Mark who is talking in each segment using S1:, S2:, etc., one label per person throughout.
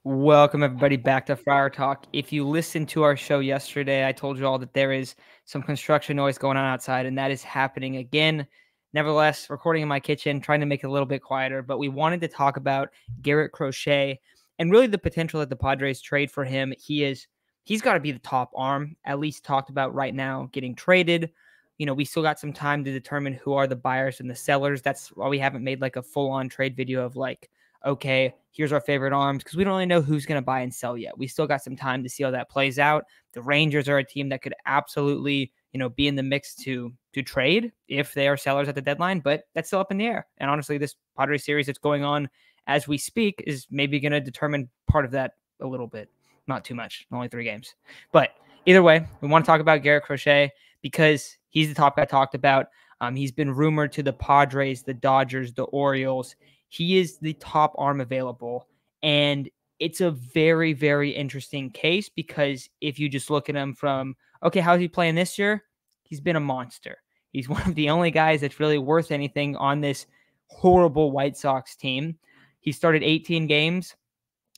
S1: Welcome, everybody, back to Friar Talk. If you listened to our show yesterday, I told you all that there is some construction noise going on outside, and that is happening again. Nevertheless, recording in my kitchen, trying to make it a little bit quieter, but we wanted to talk about Garrett Crochet and really the potential that the Padres trade for him. He's got to be the top arm, at least talked about right now, getting traded. We still got some time to determine who are the buyers and the sellers. That's why we haven't made like a full-on trade video of like, okay, here's our favorite arms, because we don't really know who's going to buy and sell yet. We still got some time to see how that plays out. The Rangers are a team that could absolutely, be in the mix to trade if they are sellers at the deadline, but that's still up in the air. And honestly, this Padres series that's going on as we speak is maybe going to determine part of that a little bit. Not too much, only 3 games. But either way, we want to talk about Garrett Crochet because he's the top guy talked about. He's been rumored to the Padres, the Dodgers, the Orioles. He is the top arm available. And it's a very, very interesting case because if you just look at him from, okay, how's he playing this year? He's been a monster. He's one of the only guys that's really worth anything on this horrible White Sox team. He started 18 games.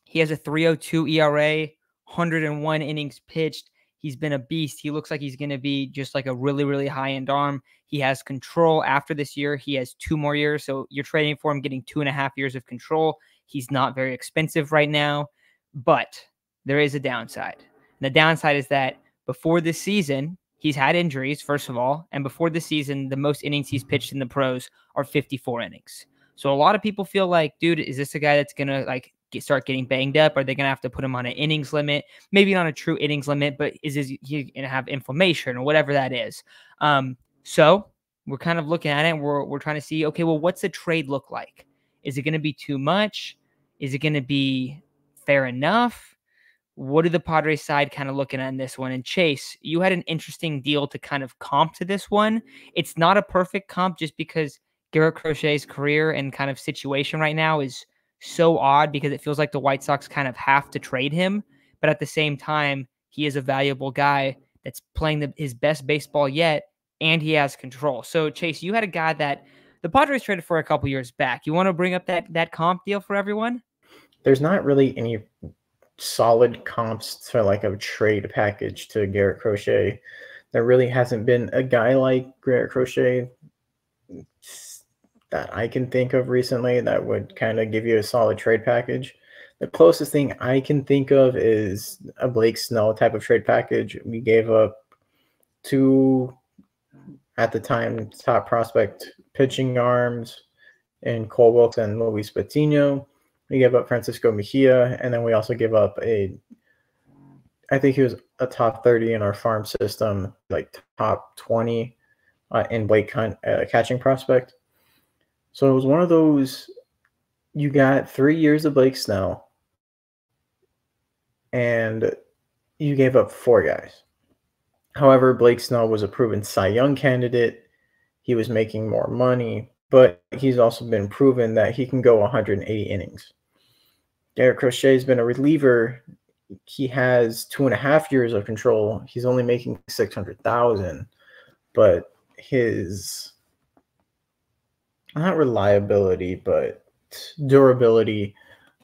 S1: He has a 3.02 ERA, 101 innings pitched. He's been a beast. He looks like he's going to be just like a really, really high-end arm. He has control after this year. He has 2 more years, so you're trading for him, getting 2.5 years of control. He's not very expensive right now, but there is a downside. And the downside is that before this season, he's had injuries, first of all, and before this season, the most innings he's pitched in the pros are 54 innings. So a lot of people feel like, dude, is this a guy that's going to start getting banged up? Are they going to have to put him on an innings limit? Maybe not a true innings limit, but is he going to have inflammation or whatever that is? So we're kind of looking at it and we're trying to see, okay, well, what's the trade look like? Is it going to be too much? Is it going to be fair enough? What are the Padres side kind of looking at in this one? And Chase, you had an interesting deal to kind of comp to this one. It's not a perfect comp just because Garrett Crochet's career and kind of situation right now is so odd because it feels like the White Sox kind of have to trade him. But at the same time, he is a valuable guy that's playing his best baseball yet, and he has control. So, Chase, you had a guy that the Padres traded for a couple years back. You want to bring up that comp deal for everyone?
S2: There's not really any solid comps to like a trade package to Garrett Crochet. There really hasn't been a guy like Garrett Crochet that I can think of recently that would kind of give you a solid trade package. The closest thing I can think of is a Blake Snell type of trade package. We gave up 2, at the time, top prospect pitching arms in Cole Wilkes and Luis Patino. We gave up Francisco Mejia, and then we also gave up I think he was a top 30 in our farm system, like top 20 in Blake Hunt catching prospect. So it was one of those, you got 3 years of Blake Snell, and you gave up 4 guys. However, Blake Snell was a proven Cy Young candidate. He was making more money, but he's also been proven that he can go 180 innings. Garrett Crochet has been a reliever. He has 2.5 years of control. He's only making $600,000, but his not reliability, but durability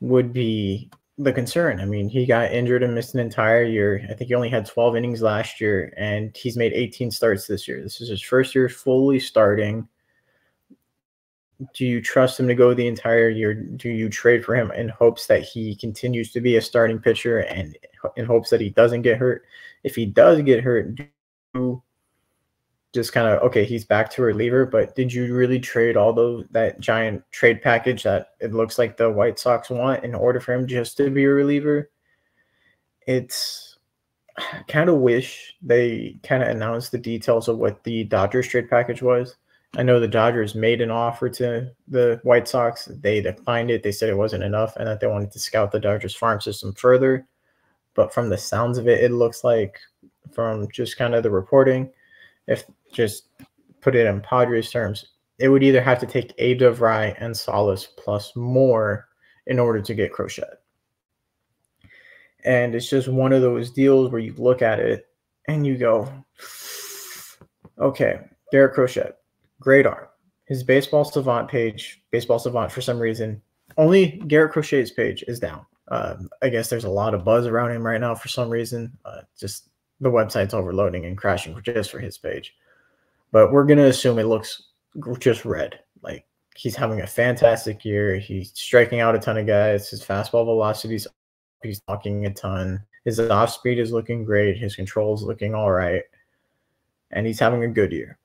S2: would be the concern. I mean, he got injured and missed an entire year. I think he only had 12 innings last year, and he's made 18 starts this year. This is his first year fully starting. Do you trust him to go the entire year? Do you trade for him in hopes that he continues to be a starting pitcher and in hopes that he doesn't get hurt? If he does get hurt, do you just kind of, okay, he's back to a reliever, but did you really trade all that giant trade package that it looks like the White Sox want in order for him just to be a reliever? I kind of wish they kind of announced the details of what the Dodgers trade package was. I know the Dodgers made an offer to the White Sox. They declined it. They said it wasn't enough and that they wanted to scout the Dodgers farm system further. But from the sounds of it, it looks like, from just kind of the reporting, if just put it in Padres terms, it would either have to take A. DeVry and Salas plus more in order to get Crochet. And it's just one of those deals where you look at it and you go, okay, Garrett Crochet, great arm. His Baseball Savant page, Baseball Savant for some reason, only Garrett Crochet's page is down. I guess there's a lot of buzz around him right now for some reason. Just the website's overloading and crashing just for his page. But we're going to assume it looks just red. Like, he's having a fantastic year. He's striking out a ton of guys. His fastball velocity's up. He's talking a ton. His off speed is looking great. His control's looking all right. And he's having a good year.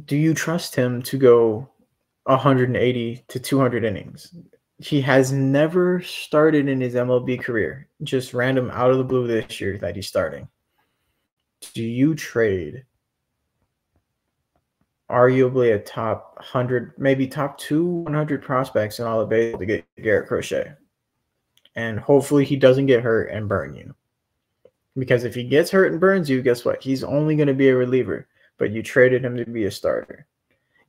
S2: Do you trust him to go 180 to 200 innings? He has never started in his MLB career. Just random out of the blue this year that he's starting. Do you trade arguably a top 100, maybe top 100 prospects in all of baseball to get Garrett Crochet? And hopefully he doesn't get hurt and burn you. Because if he gets hurt and burns you, guess what? He's only going to be a reliever, but you traded him to be a starter.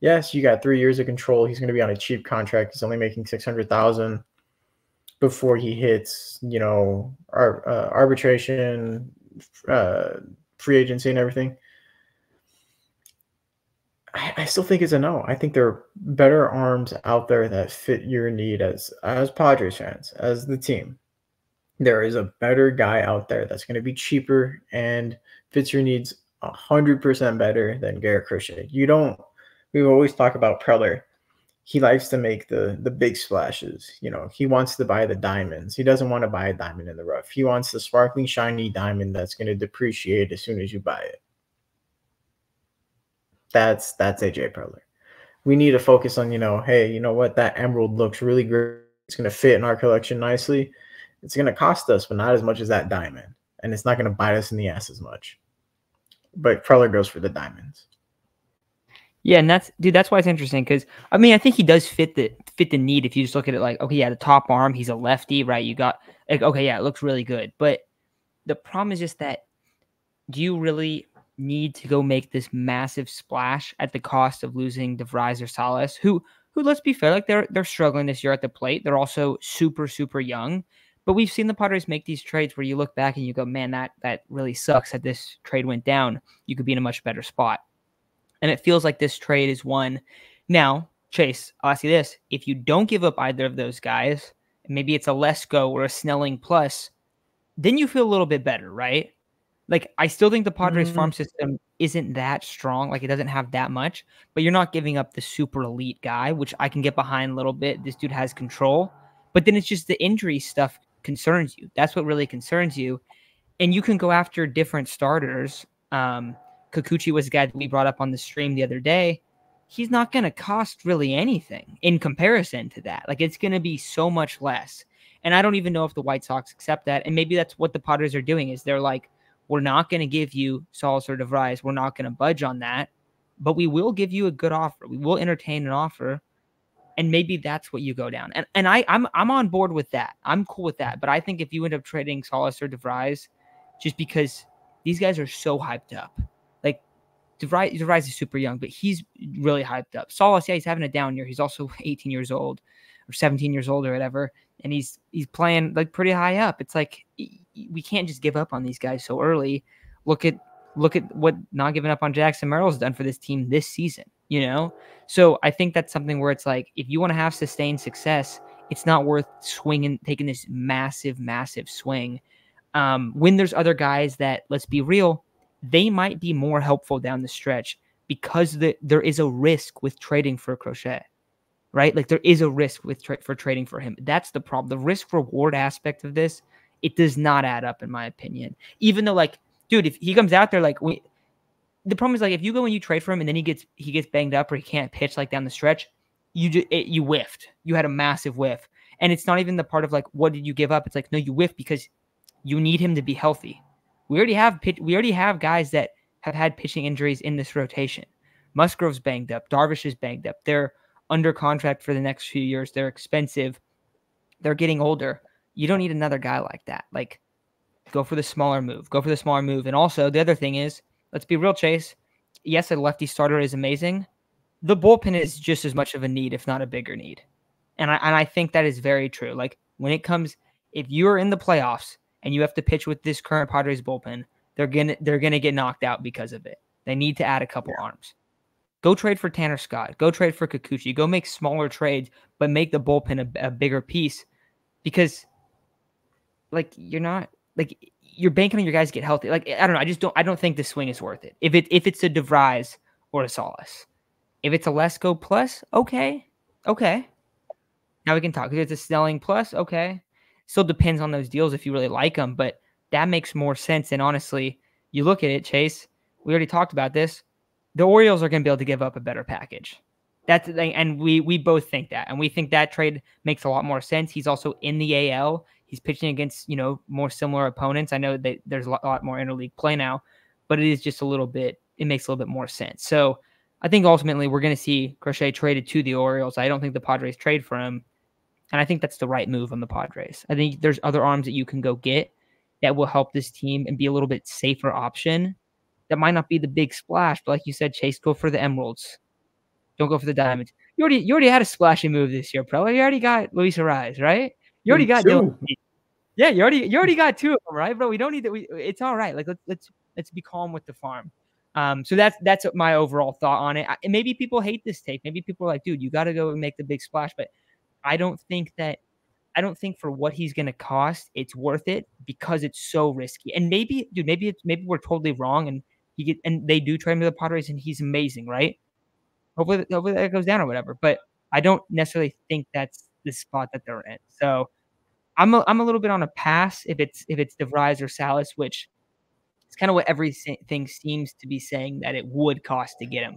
S2: Yes, you got 3 years of control. He's going to be on a cheap contract. He's only making $600,000 before he hits, arbitration, free agency, and everything. I still think it's a no. I think there are better arms out there that fit your need as Padres fans, as the team. There is a better guy out there that's going to be cheaper and fits your needs 100% better than Garrett Crochet. We always talk about Preller. He likes to make the big splashes. He wants to buy the diamonds. He doesn't want to buy a diamond in the rough. He wants the sparkling, shiny diamond that's going to depreciate as soon as you buy it. That's AJ Preller. We need to focus on, hey, you know what? That emerald looks really great. It's going to fit in our collection nicely. It's going to cost us, but not as much as that diamond. And it's not going to bite us in the ass as much. But Preller goes for the diamonds.
S1: Yeah, and that's why it's interesting, because I think he does fit the need. If you just look at it like, okay, yeah, the top arm, he's a lefty, right? You got like, okay, yeah, it looks really good. But the problem is just that, do you really need to go make this massive splash at the cost of losing DeVries or Salas, who let's be fair, like they're struggling this year at the plate. They're also super, super young. But we've seen the Padres make these trades where you look back and you go, man, that really sucks that this trade went down. You could be in a much better spot. And it feels like this trade is one. Now, Chase, I'll ask you this. If you don't give up either of those guys, maybe it's a Lesko or a Snelling plus, then you feel a little bit better, right? Like, I still think the Padres farm system isn't that strong. Like, it doesn't have that much, but you're not giving up the super elite guy, which I can get behind a little bit. This dude has control, but then it's just the injury stuff concerns you. That's what really concerns you. And you can go after different starters. Kikuchi was a guy that we brought up on the stream the other day. He's not going to cost really anything in comparison to that. Like, it's going to be so much less. And I don't even know if the White Sox accept that. And maybe that's what the Padres are doing, is they're like, we're not going to give you Salas or DeVries. We're not going to budge on that, but we will give you a good offer. We will entertain an offer. And maybe that's what you go down. And I'm on board with that. I'm cool with that. But I think if you end up trading Salas or DeVries, just because these guys are so hyped up. Like, DeVries is super young, but he's really hyped up. Salas, yeah, he's having a down year. He's also 18 years old or 17 years old or whatever. And he's playing like pretty high up. It's like, we can't just give up on these guys so early. Look at what not giving up on Jackson Merrill's done for this team this season, So I think that's something where it's like, if you want to have sustained success, it's not worth taking this massive, massive swing. When there's other guys that, let's be real, they might be more helpful down the stretch, because there is a risk with trading for Crochet, right? Like, there is a risk for trading for him. That's the problem. The risk reward aspect of this, it does not add up, in my opinion. Even though, like, dude, if he comes out there, like, the problem is, like, if you go and you trade for him and then he gets banged up or he can't pitch like down the stretch, you whiffed. You had a massive whiff. And it's not even the part of like, what did you give up? It's like, no, you whiffed because you need him to be healthy. We already have guys that have had pitching injuries in this rotation. Musgrove's banged up. Darvish is banged up. They're under contract for the next few years. They're expensive. They're getting older. You don't need another guy like that. Like, go for the smaller move. And also, the other thing is, let's be real, Chase. Yes, a lefty starter is amazing. The bullpen is just as much of a need, if not a bigger need. And I think that is very true. Like, when it comes, if you're in the playoffs and you have to pitch with this current Padres bullpen, they're gonna get knocked out because of it. They need to add a couple arms. Go trade for Tanner Scott. Go trade for Kikuchi. Go make smaller trades, but make the bullpen a bigger piece because, like, you're banking on your guys to get healthy. Like, I don't know. I don't think the swing is worth it. If it's a DeVries or a Solace, if it's a Lesko plus, okay. Now we can talk. If it's a Snelling plus, okay. Still depends on those deals if you really like them, but that makes more sense. And honestly, you look at it, Chase. We already talked about this. The Orioles are going to be able to give up a better package. That's the thing, and we both think that, and we think that trade makes a lot more sense. He's also in the AL. He's pitching against more similar opponents. I know that there's a lot more interleague play now, but it is just a little bit. It makes a little bit more sense. So I think ultimately we're going to see Crochet traded to the Orioles. I don't think the Padres trade for him, and I think that's the right move on the Padres. I think there's other arms that you can go get that will help this team and be a little bit safer option. That might not be the big splash, but like you said, Chase, go for the Emeralds. Don't go for the Diamonds. You already had a splashy move this year, bro. You already got Luis Ariz, right? You already got Dylan. Yeah, you already got two of them, right, bro? We don't need that. It's all right. Like let's be calm with the farm. So that's my overall thought on it. Maybe people hate this take. Maybe people are like, dude, you got to go and make the big splash. But I don't think for what he's going to cost, it's worth it because it's so risky. And maybe we're totally wrong, and they do trade him to the Padres, and he's amazing, right? Hopefully that goes down or whatever. But I don't necessarily think that's the spot that they're in. So I'm a little bit on a pass if it's DeVries or Salas, which is kind of what everything seems to be saying that it would cost to get him.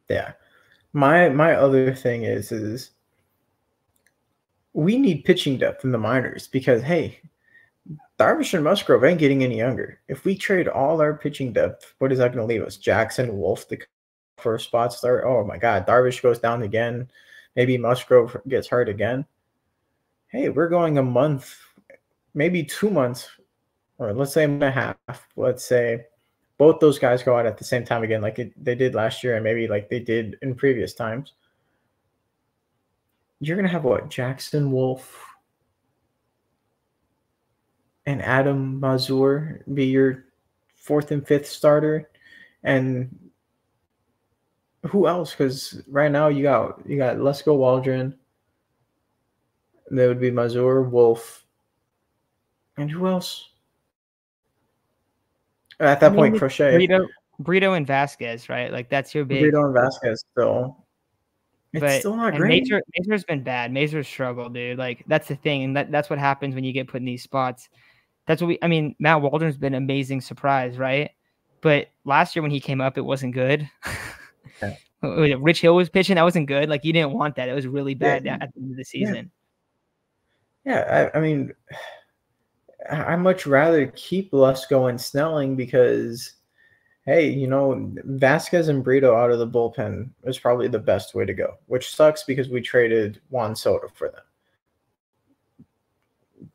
S2: Yeah. My other thing is we need pitching depth in the minors because, hey, Darvish and Musgrove ain't getting any younger. If we trade all our pitching depth, what is that going to leave us? Jackson, Wolf, the first spot start. Oh my God, Darvish goes down again. Maybe Musgrove gets hurt again. Hey, we're going a month, maybe 2 months, or let's say a month and a half. Let's say both those guys go out at the same time again, like they did last year and maybe like they did in previous times. You're going to have what? Jackson, Wolf, and Adam Mazur be your fourth and fifth starter. And who else? Because right now you got Lesko Waldron. There would be Mazur, Wolf, and who else? At that point, Crochet.
S1: Brito and Vasquez, right? Like that's your big.
S2: Brito and Vasquez still. It's still not great.
S1: Mazur's been bad. Mazur's struggled, dude. Like that's the thing, and that's what happens when you get put in these spots. That's what Matt Waldron's been an amazing surprise, right? But last year when he came up, it wasn't good.
S2: Yeah.
S1: Rich Hill was pitching. That wasn't good. Like you didn't want that. It was really bad at the end of the season.
S2: Yeah, I'd much rather keep Lesko and Snelling because, hey, Vasquez and Brito out of the bullpen is probably the best way to go, which sucks because we traded Juan Soto for them.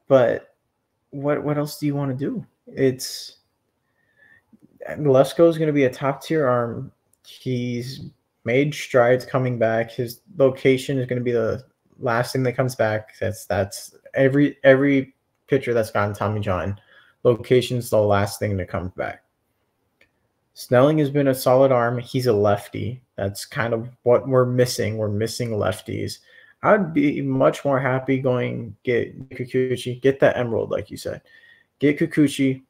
S2: But what else do you want to do? Lesko is going to be a top-tier arm. He's made strides coming back. His location is going to be the last thing that comes back. That's every pitcher that's gotten Tommy John. Location's the last thing to come back. Snelling has been a solid arm. He's a lefty. That's kind of what we're missing. We're missing lefties. I'd be much more happy going get Kikuchi, get that Emerald, like you said. Get Kikuchi.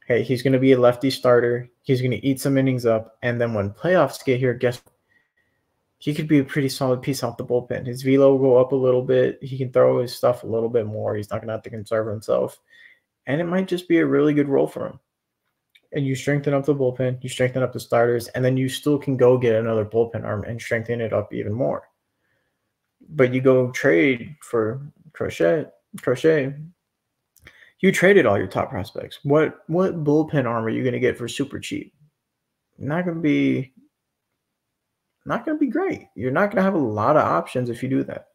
S2: Hey, he's going to be a lefty starter. He's going to eat some innings up. And then when playoffs get here, guess what? He could be a pretty solid piece off the bullpen. His velo will go up a little bit. He can throw his stuff a little bit more. He's not going to have to conserve himself. And it might just be a really good role for him. And you strengthen up the bullpen. You strengthen up the starters. And then you still can go get another bullpen arm and strengthen it up even more. But you go trade for Crochet. You traded all your top prospects. What bullpen arm are you going to get for super cheap? Not going to be great. You're not going to have a lot of options if you do that.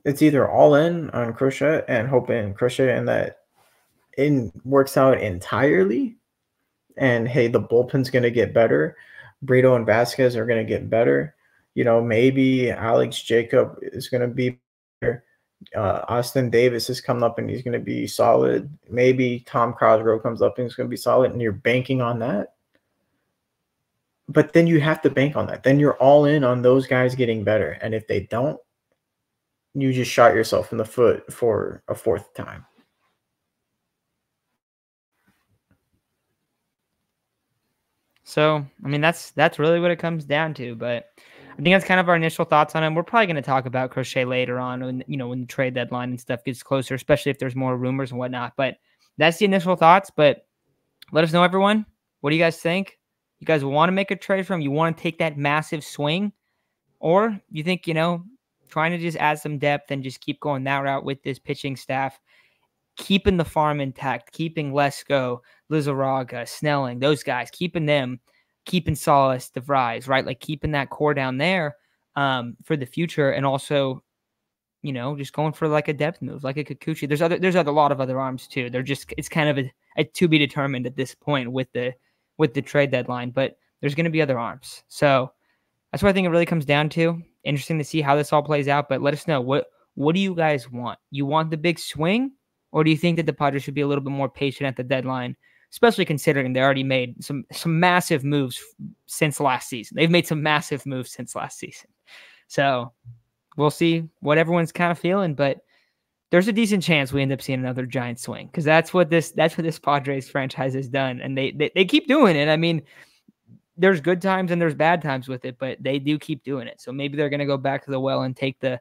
S2: It's either all in on Crochet and hoping Crochet and that it works out entirely. And hey, the bullpen's going to get better. Brito and Vasquez are going to get better. Maybe Alex Jacob is going to be better. Austin Davis is coming up and he's going to be solid. Maybe Tom Cosgrove comes up and he's going to be solid, and you're banking on that. But then you have to bank on that. Then you're all in on those guys getting better. And if they don't, you just shot yourself in the foot for a fourth time.
S1: So, I mean, that's really what it comes down to. But I think that's kind of our initial thoughts on him. We're probably going to talk about Crochet later on when, when the trade deadline and stuff gets closer, especially if there's more rumors and whatnot. But that's the initial thoughts. But let us know, everyone. What do you guys think? You guys want to make a trade from him? You want to take that massive swing? Or you think, trying to just add some depth and just keep going that route with this pitching staff, keeping the farm intact, keeping Lesko, Lizarraga, Snelling, those guys, keeping them, keeping Salas, DeVries, right? Like keeping that core down there for the future, and also, just going for like a depth move, like a Kikuchi. There's a lot of other arms too. It's kind of a to be determined at this point with the trade deadline, but there's going to be other arms. So that's what I think it really comes down to. Interesting to see how this all plays out, but let us know, what do you guys want? You want the big swing, or do you think that the Padres should be a little bit more patient at the deadline, especially considering they already made some massive moves since last season? They've made some massive moves since last season. So we'll see what everyone's kind of feeling, but there's a decent chance we end up seeing another giant swing, because that's what this Padres franchise has done, and they keep doing it. I mean, there's good times and there's bad times with it, but they do keep doing it. So maybe they're going to go back to the well and take the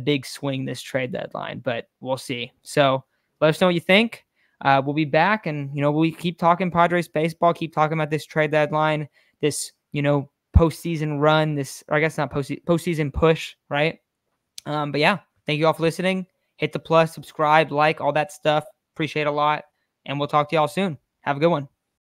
S1: big swing this trade deadline, but we'll see. So let us know what you think. We'll be back, and, we keep talking Padres baseball, keep talking about this trade deadline, this, postseason run, or I guess not postseason push, right? But yeah, thank you all for listening. Hit the plus, subscribe, like, all that stuff. Appreciate it a lot. And we'll talk to y'all soon. Have a good one.